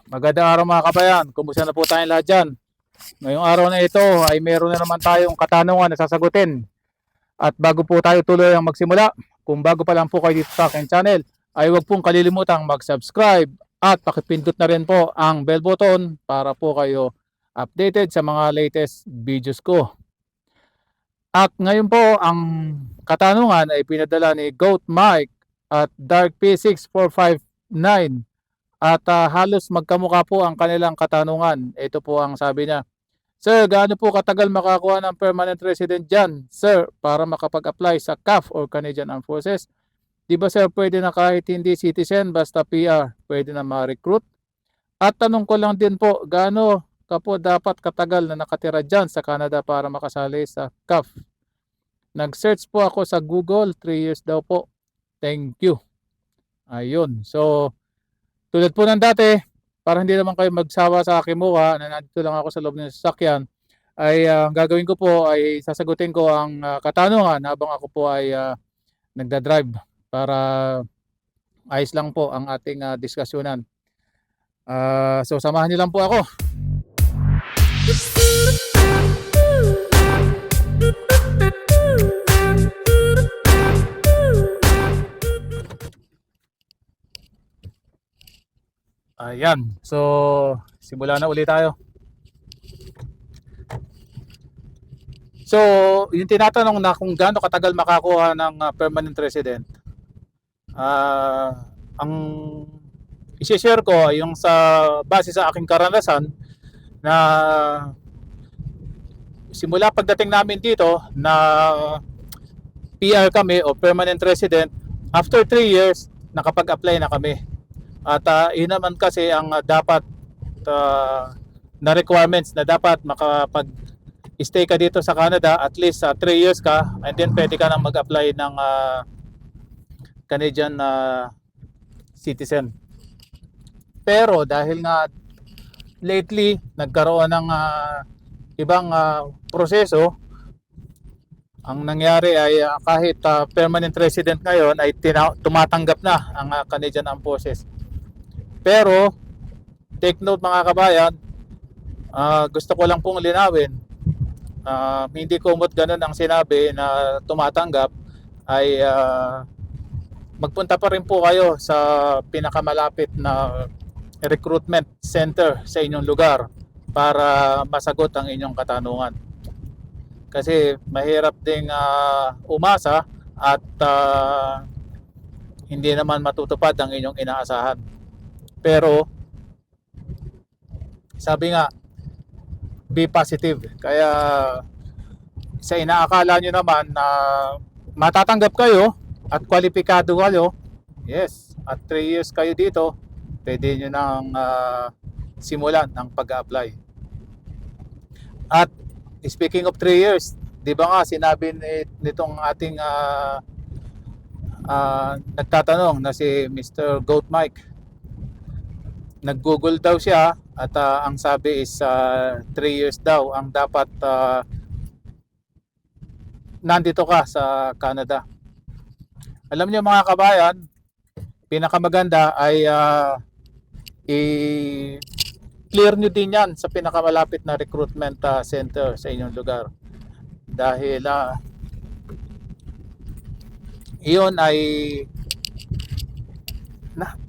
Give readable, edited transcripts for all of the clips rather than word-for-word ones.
Magandang araw mga kabayan. Kumusta na po tayong lahat dyan? Ngayong araw na ito ay meron na naman tayong katanungan na sasagutin. At bago po tayo tuloy ang magsimula, kung bago pa lang po kayo dito sa aking channel, ay huwag pong kalilimutang mag-subscribe at pakipindot na rin po ang bell button para po kayo updated sa mga latest videos ko. At ngayon po, ang katanungan ay pinadala ni Goat Mike at Dark P6459. At halos magkamukha po ang kanilang katanungan. Ito po ang sabi niya. Sir, gaano po katagal makakuha ng permanent resident dyan, sir, para makapag-apply sa CAF or Canadian Armed Forces? Di ba sir, pwede na kahit hindi citizen, basta PR, pwede na ma-recruit? At tanong ko lang din po, gaano ka po dapat katagal na nakatira dyan sa Canada para makasali sa CAF? Nag-search po ako sa Google, 3 years daw po. Thank you. Ayun, so tulad po ng dati, para hindi naman kayo magsawa sa aking mukha na nandito lang ako sa loob ng sasakyan, ay gagawin ko po ay sasagutin ko ang katanungan habang ako po ay nagdadrive para ayos lang po ang ating diskusyunan. So samahan niyo lang po ako. Ayan, so simula na ulit tayo. So, yung tinatanong na kung gaano katagal makakuha ng permanent resident, ang i-share ko ay yung sa base sa aking karanasan na simula pagdating namin dito na PR kami o permanent resident, after 3 years, nakapag-apply na kami. At yun naman kasi ang dapat na requirements na dapat makapag-stay ka dito sa Canada at least 3 years ka, and then pwede ka nang mag-apply ng Canadian citizen. Pero dahil nga lately nagkaroon ng ibang proseso, ang nangyari ay kahit permanent resident ngayon ay tumatanggap na ang Canadian Armed Forces. Pero take note mga kabayan, gusto ko lang pong linawin, hindi ko umot ganun ang sinabi na tumatanggap, ay magpunta pa rin po kayo sa pinakamalapit na recruitment center sa inyong lugar para masagot ang inyong katanungan. Kasi mahirap ding umasa at hindi naman matutupad ang inyong inaasahan. Pero sabi nga, be positive. Kaya sa inaakala nyo naman na matatanggap kayo at kwalipikado kayo, yes, at 3 years kayo dito, pwede nyo nang simulan ang pag-apply. At speaking of 3 years, di ba nga sinabi nitong ating nagtatanong na si Mr. Goat Mike, nag-google daw siya at ang sabi is 3 years daw ang dapat nandito ka sa Canada. Alam niyo mga kabayan, pinakamaganda ay i-clear nyo din yan sa pinakamalapit na recruitment center sa inyong lugar. Dahil iyon ay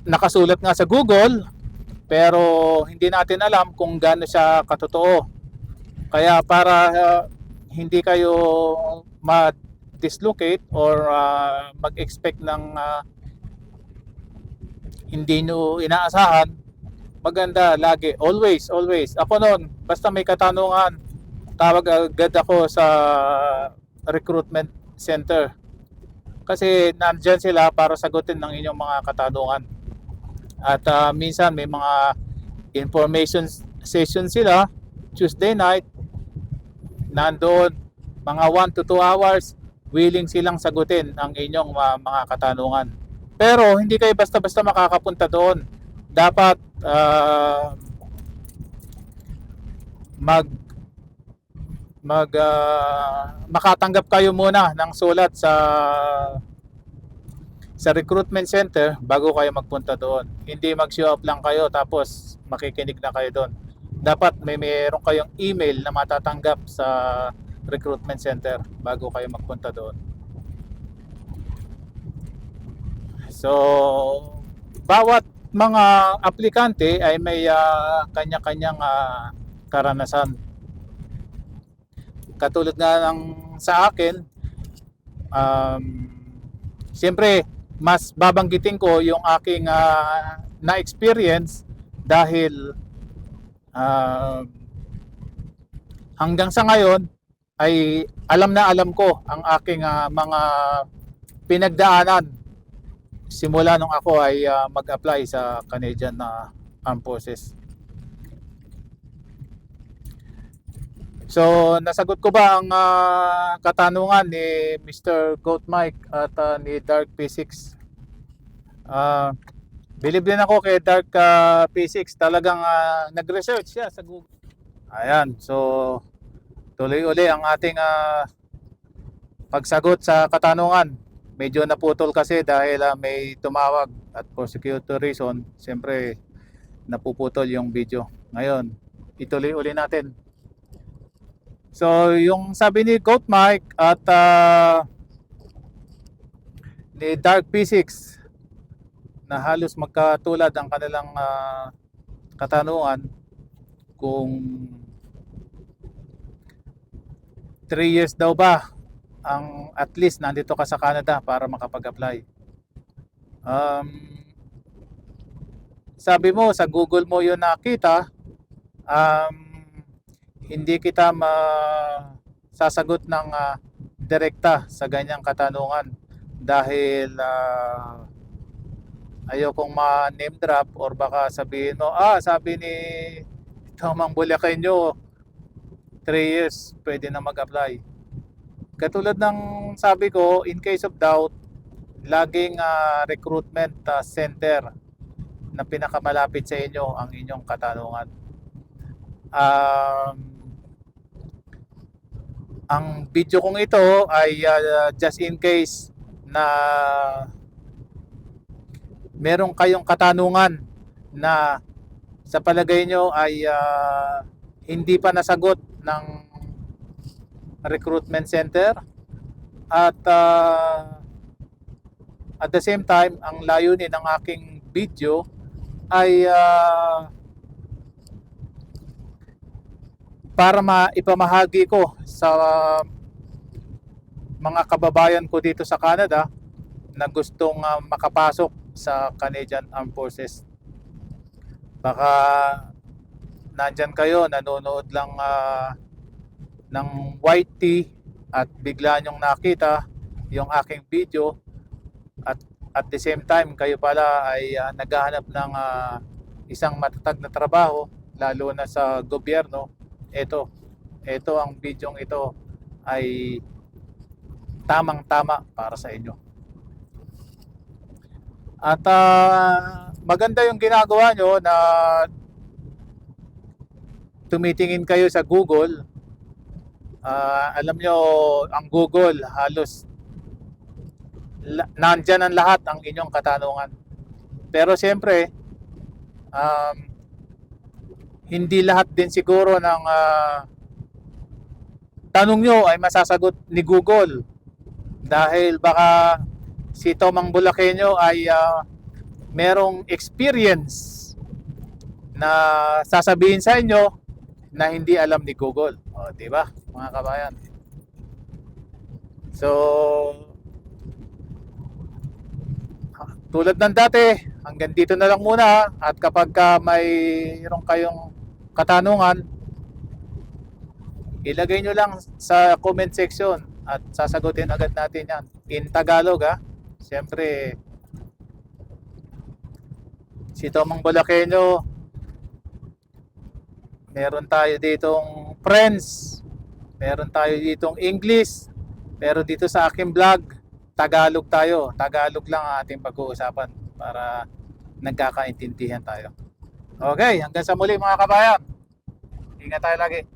nakasulat nga sa Google, pero hindi natin alam kung gaano siya katotoo. Kaya para hindi kayo ma-dislocate or mag-expect ng hindi nyo inaasahan, maganda lagi, always. Ako noon, basta may katanungan, tawag agad ako sa recruitment center. Kasi nandyan sila para sagutin ng inyong mga katanungan. At minsan may mga information session sila Tuesday night, nandoon mga 1 to 2 hours, willing silang sagutin ang inyong mga katanungan. Pero hindi kayo basta-basta makakapunta doon. Dapat makatanggap kayo muna ng sulat sa recruitment center bago kayo magpunta doon. Hindi mag-show up lang kayo tapos makikinig na kayo doon. Dapat meron kayong email na matatanggap sa recruitment center bago kayo magpunta doon. So, bawat mga aplikante ay may kanya-kanyang karanasan. Katulad nga ng sa akin, siyempre, mas babanggitin ko yung aking na-experience dahil hanggang sa ngayon ay alam na alam ko ang aking mga pinagdaanan simula nung ako ay mag-apply sa Canadian Armed Forces. So, nasagot ko ba ang katanungan ni Mr. Goat Mike at ni Dark P6? Believe din ako kay Dark P6. Talagang nag-research siya sa Google. Ayan, so tuloy uli ang ating pagsagot sa katanungan. Medyo naputol kasi dahil may tumawag at for security reason, siyempre napuputol yung video. Ngayon, ituloy uli natin. So, yung sabi ni Goat Mike at ni Dark P6 na halos magkatulad ang kanilang katanungan kung 3 years daw ba ang at least nandito ka sa Canada para makapag-apply. Sabi mo sa Google mo yun nakita, hindi kita sasagot ng direkta sa ganyang katanungan dahil ayokong ma-name drop or baka sabihin mo, sabi ni Tomang Bulakenyo 3 years pwede na mag-apply. Katulad ng sabi ko, in case of doubt, laging recruitment center na pinakamalapit sa inyo ang inyong katanungan. Ang video kong ito ay just in case na meron kayong katanungan na sa palagay nyo ay hindi pa nasagot ng recruitment center at the same time ang layunin ng aking video ay para maipamahagi ko sa mga kababayan ko dito sa Canada na gustong makapasok sa Canadian Armed Forces. Baka nandyan kayo, nanonood lang ng white tea at bigla nyong nakita yung aking video at the same time kayo pala ay naghahanap ng isang matatag na trabaho lalo na sa gobyerno. Ito ang video ito ay tamang-tama para sa inyo. At maganda yung ginagawa nyo na tumitingin kayo sa Google. Alam nyo, ang Google halos nandyan ang lahat ang inyong katanungan. Pero siyempre, hindi lahat din siguro ng tanong nyo ay masasagot ni Google. Dahil baka si Tomang Bulakenyo ay merong experience na sasabihin sa inyo na hindi alam ni Google. O, di ba, mga kabayan? So, tulad ng dati, hanggang dito na lang muna. At kapag mayroon kayong katanungan, ilagay nyo lang sa comment section at sasagutin agad natin yan. In Tagalog, Siyempre, si Tomang Bulakenyo, meron tayo ditong friends, meron tayo ditong English, pero dito sa aking vlog, Tagalog tayo. Tagalog lang ang ating pag-uusapan para nagkakaintindihan tayo. Okay, hanggang sa muli mga kabayan. Ingat tayo lagi.